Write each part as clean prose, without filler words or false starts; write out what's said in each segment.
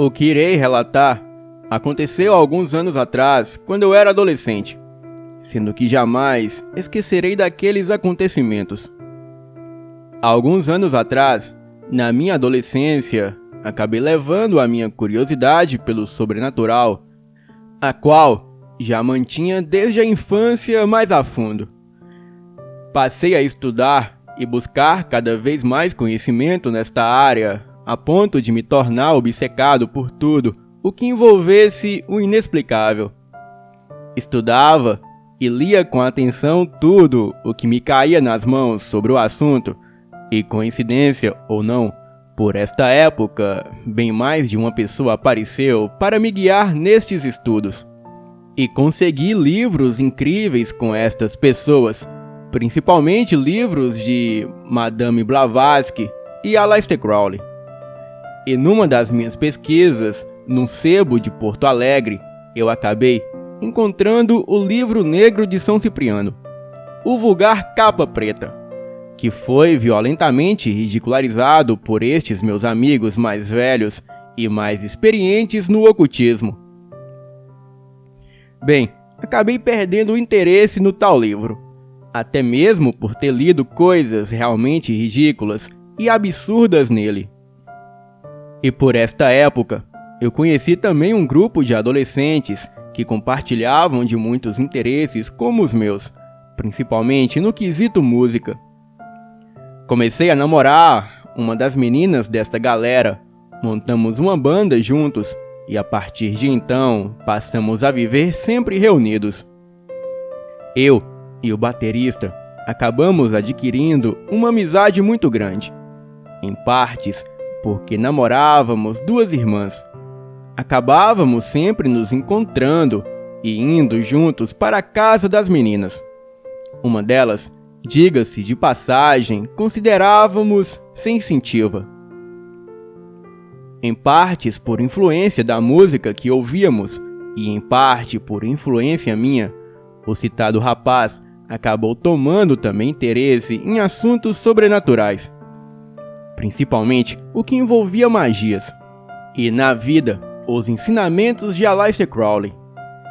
O que irei relatar aconteceu há alguns anos atrás, quando eu era adolescente, sendo que jamais esquecerei daqueles acontecimentos. Há alguns anos atrás, na minha adolescência, acabei levando a minha curiosidade pelo sobrenatural, a qual já mantinha desde a infância mais a fundo. Passei a estudar e buscar cada vez mais conhecimento nesta área, a ponto de me tornar obcecado por tudo o que envolvesse o inexplicável. Estudava e lia com atenção tudo o que me caía nas mãos sobre o assunto, e coincidência ou não, por esta época, bem mais de uma pessoa apareceu para me guiar nestes estudos. E consegui livros incríveis com estas pessoas, principalmente livros de Madame Blavatsky e Aleister Crowley. E numa das minhas pesquisas, num sebo de Porto Alegre, eu acabei encontrando o livro negro de São Cipriano, o vulgar Capa Preta, que foi violentamente ridicularizado por estes meus amigos mais velhos e mais experientes no ocultismo. Bem, acabei perdendo o interesse no tal livro, até mesmo por ter lido coisas realmente ridículas e absurdas nele. E por esta época, eu conheci também um grupo de adolescentes que compartilhavam de muitos interesses como os meus, principalmente no quesito música. Comecei a namorar uma das meninas desta galera, montamos uma banda juntos e a partir de então passamos a viver sempre reunidos. Eu e o baterista acabamos adquirindo uma amizade muito grande, em partes porque namorávamos duas irmãs. Acabávamos sempre nos encontrando e indo juntos para a casa das meninas. Uma delas, diga-se de passagem, considerávamos sensitiva. Em partes por influência da música que ouvíamos e em parte por influência minha, o citado rapaz acabou tomando também interesse em assuntos sobrenaturais, principalmente o que envolvia magias, e na vida os ensinamentos de Aleister Crowley,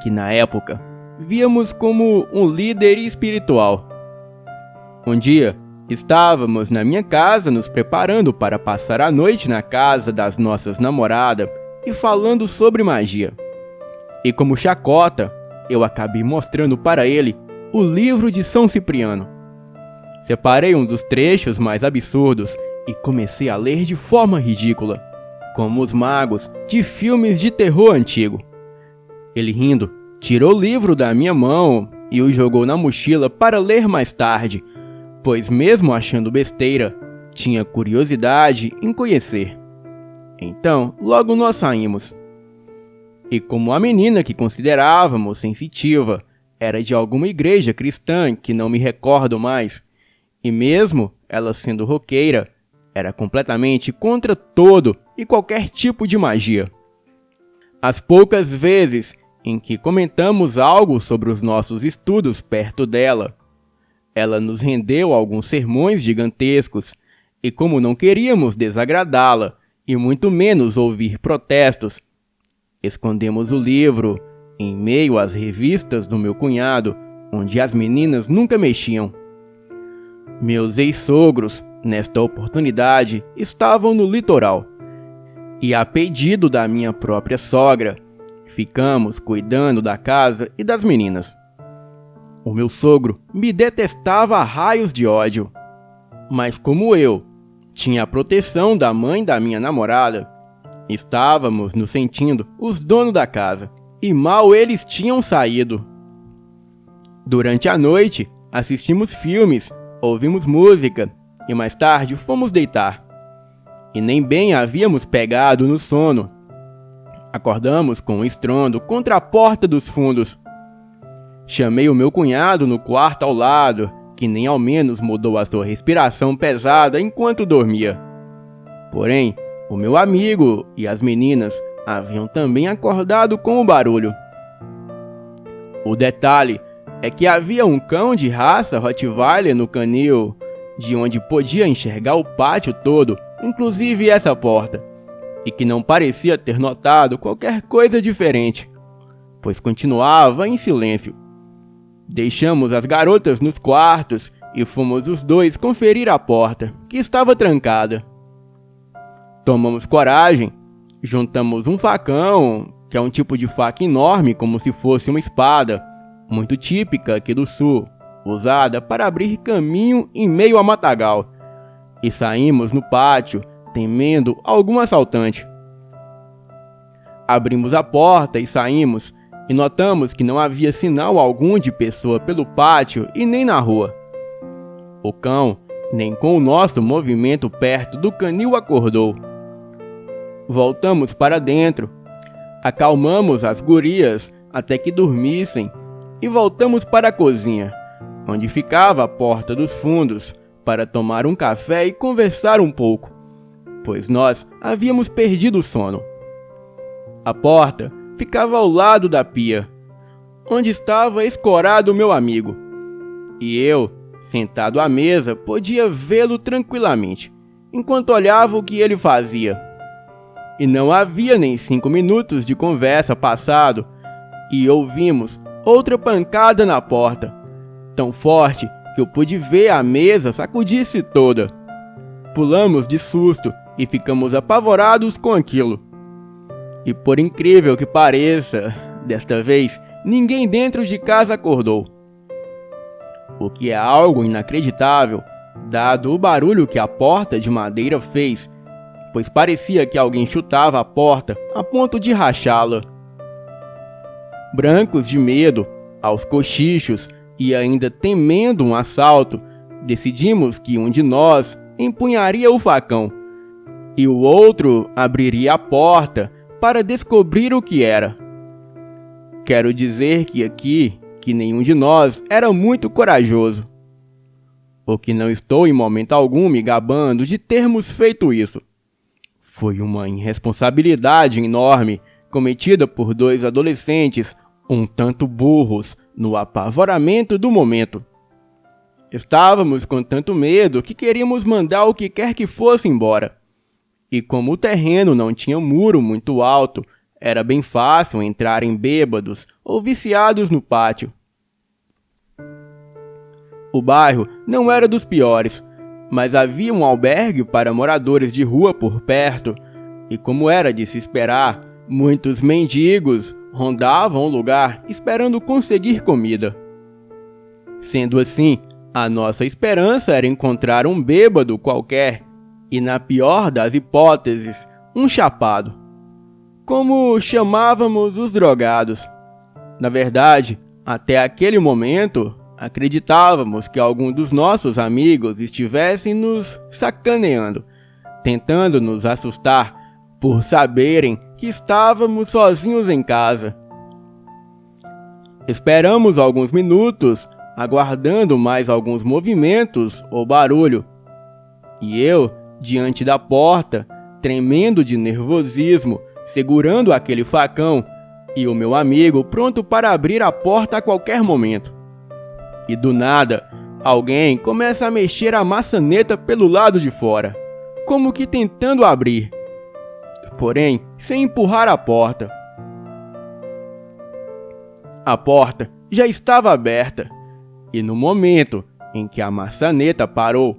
que na época víamos como um líder espiritual. Um dia, estávamos na minha casa nos preparando para passar a noite na casa das nossas namoradas e falando sobre magia. E como chacota, eu acabei mostrando para ele o livro de São Cipriano. Separei um dos trechos mais absurdos e comecei a ler de forma ridícula, como os magos de filmes de terror antigo. Ele, rindo, tirou o livro da minha mão e o jogou na mochila para ler mais tarde, pois mesmo achando besteira, tinha curiosidade em conhecer. Então, logo nós saímos. E como a menina que considerávamos sensitiva era de alguma igreja cristã que não me recordo mais, e mesmo ela sendo roqueira, era completamente contra todo e qualquer tipo de magia. As poucas vezes em que comentamos algo sobre os nossos estudos perto dela, ela nos rendeu alguns sermões gigantescos, e como não queríamos desagradá-la, e muito menos ouvir protestos, escondemos o livro em meio às revistas do meu cunhado, onde as meninas nunca mexiam. Meus ex-sogros, nesta oportunidade, estavam no litoral, e a pedido da minha própria sogra, ficamos cuidando da casa e das meninas. O meu sogro me detestava a raios de ódio, mas como eu tinha a proteção da mãe da minha namorada, estávamos nos sentindo os donos da casa, e mal eles tinham saído. Durante a noite, assistimos filmes, ouvimos música, e mais tarde fomos deitar. E nem bem havíamos pegado no sono. Acordamos com um estrondo contra a porta dos fundos. Chamei o meu cunhado no quarto ao lado, que nem ao menos mudou a sua respiração pesada enquanto dormia. Porém, o meu amigo e as meninas haviam também acordado com o barulho. O detalhe é que havia um cão de raça Rottweiler no canil, de onde podia enxergar o pátio todo, inclusive essa porta, e que não parecia ter notado qualquer coisa diferente, pois continuava em silêncio. Deixamos as garotas nos quartos e fomos os dois conferir a porta, que estava trancada. Tomamos coragem, juntamos um facão, que é um tipo de faca enorme como se fosse uma espada, muito típica aqui do sul, usada para abrir caminho em meio a matagal, e saímos no pátio, temendo algum assaltante. Abrimos a porta e saímos, e notamos que não havia sinal algum de pessoa pelo pátio e nem na rua. O cão, nem com o nosso movimento perto do canil acordou. Voltamos para dentro, acalmamos as gurias até que dormissem e voltamos para a cozinha, onde ficava a porta dos fundos, para tomar um café e conversar um pouco, pois nós havíamos perdido o sono. A porta ficava ao lado da pia, onde estava escorado meu amigo, e eu, sentado à mesa, podia vê-lo tranquilamente, enquanto olhava o que ele fazia. E não havia nem 5 minutos de conversa passado, e ouvimos outra pancada na porta, tão forte que eu pude ver a mesa sacudir-se toda. Pulamos de susto e ficamos apavorados com aquilo. E por incrível que pareça, desta vez, ninguém dentro de casa acordou. O que é algo inacreditável, dado o barulho que a porta de madeira fez, pois parecia que alguém chutava a porta a ponto de rachá-la. Brancos de medo, aos cochichos e ainda temendo um assalto, decidimos que um de nós empunharia o facão e o outro abriria a porta para descobrir o que era. Quero dizer que nenhum de nós era muito corajoso. O que não estou em momento algum me gabando de termos feito isso. Foi uma irresponsabilidade enorme cometida por 2 adolescentes um tanto burros no apavoramento do momento. Estávamos com tanto medo que queríamos mandar o que quer que fosse embora. E como o terreno não tinha muro muito alto, era bem fácil entrarem bêbados ou viciados no pátio. O bairro não era dos piores, mas havia um albergue para moradores de rua por perto, e como era de se esperar, muitos mendigos rondavam o lugar esperando conseguir comida. Sendo assim, a nossa esperança era encontrar um bêbado qualquer, e na pior das hipóteses, um chapado, como chamávamos os drogados. Na verdade, até aquele momento, acreditávamos que algum dos nossos amigos estivessem nos sacaneando, tentando nos assustar por saberem que estávamos sozinhos em casa. Esperamos alguns minutos, aguardando mais alguns movimentos ou barulho, e eu, diante da porta, tremendo de nervosismo, segurando aquele facão, e o meu amigo pronto para abrir a porta a qualquer momento. E do nada, alguém começa a mexer a maçaneta pelo lado de fora, como que tentando abrir, porém sem empurrar a porta. A porta já estava aberta, e no momento em que a maçaneta parou,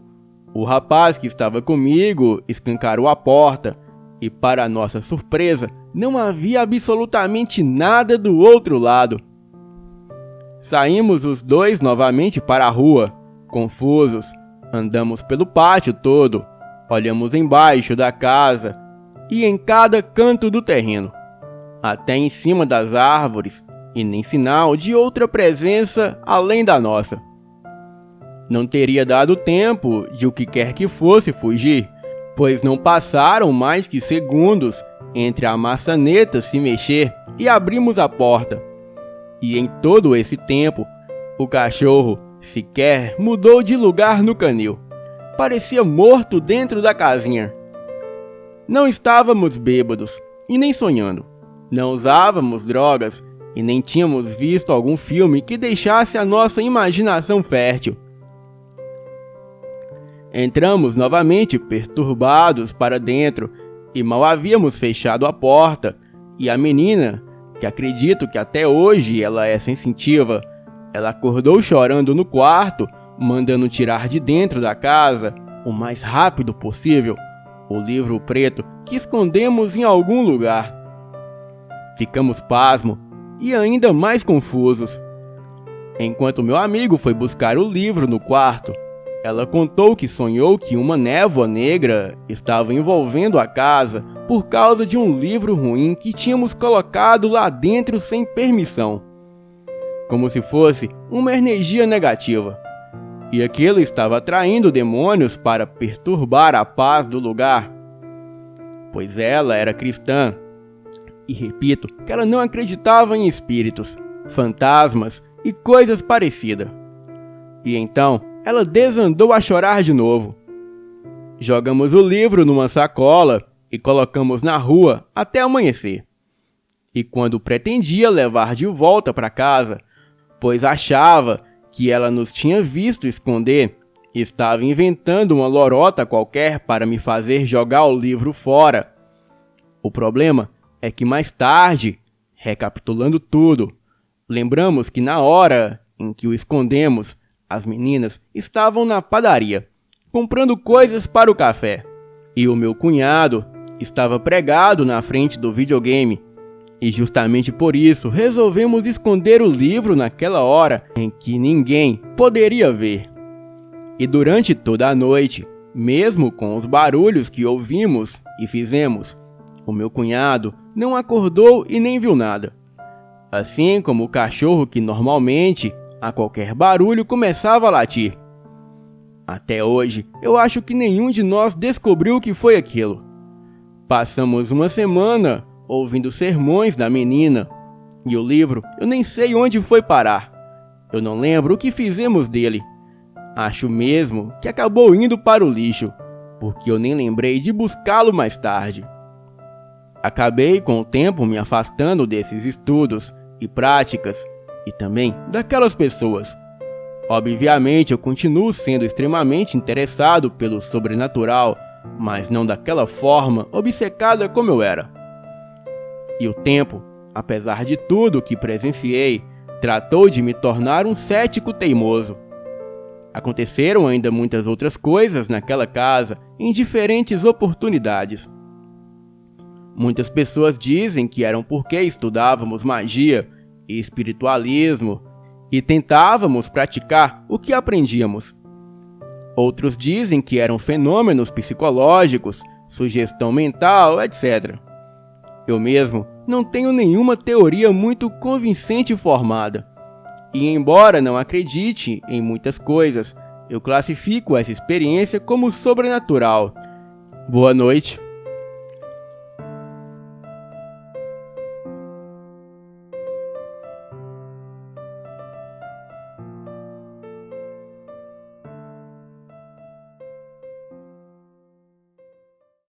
o rapaz que estava comigo escancarou a porta, e para nossa surpresa, não havia absolutamente nada do outro lado. Saímos os dois novamente para a rua, confusos, andamos pelo pátio todo, olhamos embaixo da casa e em cada canto do terreno, até em cima das árvores, e nem sinal de outra presença além da nossa. Não teria dado tempo de o que quer que fosse fugir, pois não passaram mais que segundos entre a maçaneta se mexer e abrimos a porta. E em todo esse tempo, o cachorro sequer mudou de lugar no canil. Parecia morto dentro da casinha. Não estávamos bêbados e nem sonhando. Não usávamos drogas e nem tínhamos visto algum filme que deixasse a nossa imaginação fértil. Entramos novamente perturbados para dentro E mal havíamos fechado a porta, e a menina, que acredito que até hoje ela é sensitiva, ela acordou chorando no quarto, mandando tirar de dentro da casa, o mais rápido possível, o livro preto que escondemos em algum lugar. Ficamos pasmos e ainda mais confusos. Enquanto meu amigo foi buscar o livro no quarto, ela contou que sonhou que uma névoa negra estava envolvendo a casa por causa de um livro ruim que tínhamos colocado lá dentro sem permissão, como se fosse uma energia negativa. E aquilo estava atraindo demônios para perturbar a paz do lugar, pois ela era cristã. E repito que ela não acreditava em espíritos, fantasmas e coisas parecidas. E então ela desandou a chorar de novo. Jogamos o livro numa sacola e colocamos na rua até amanhecer. E quando pretendia levar de volta para casa, pois achava que ela nos tinha visto esconder, estava inventando uma lorota qualquer para me fazer jogar o livro fora. O problema é que mais tarde, recapitulando tudo, lembramos que na hora em que o escondemos, as meninas estavam na padaria, comprando coisas para o café, e o meu cunhado estava pregado na frente do videogame, e justamente por isso resolvemos esconder o livro naquela hora em que ninguém poderia ver. E durante toda a noite, mesmo com os barulhos que ouvimos e fizemos, o meu cunhado não acordou e nem viu nada. Assim como o cachorro que normalmente, a qualquer barulho, começava a latir. Até hoje, eu acho que nenhum de nós descobriu o que foi aquilo. Passamos uma semana ouvindo sermões da menina, e o livro eu nem sei onde foi parar. Eu não lembro o que fizemos dele. Acho mesmo que acabou indo para o lixo, porque eu nem lembrei de buscá-lo mais tarde. Acabei com o tempo me afastando desses estudos e práticas, e também daquelas pessoas. Obviamente eu continuo sendo extremamente interessado pelo sobrenatural, mas não daquela forma obcecada como eu era. E o tempo, apesar de tudo que presenciei, tratou de me tornar um cético teimoso. Aconteceram ainda muitas outras coisas naquela casa em diferentes oportunidades. Muitas pessoas dizem que eram porque estudávamos magia e espiritualismo e tentávamos praticar o que aprendíamos. Outros dizem que eram fenômenos psicológicos, sugestão mental, etc. Eu mesmo não tenho nenhuma teoria muito convincente formada. E embora não acredite em muitas coisas, eu classifico essa experiência como sobrenatural. Boa noite.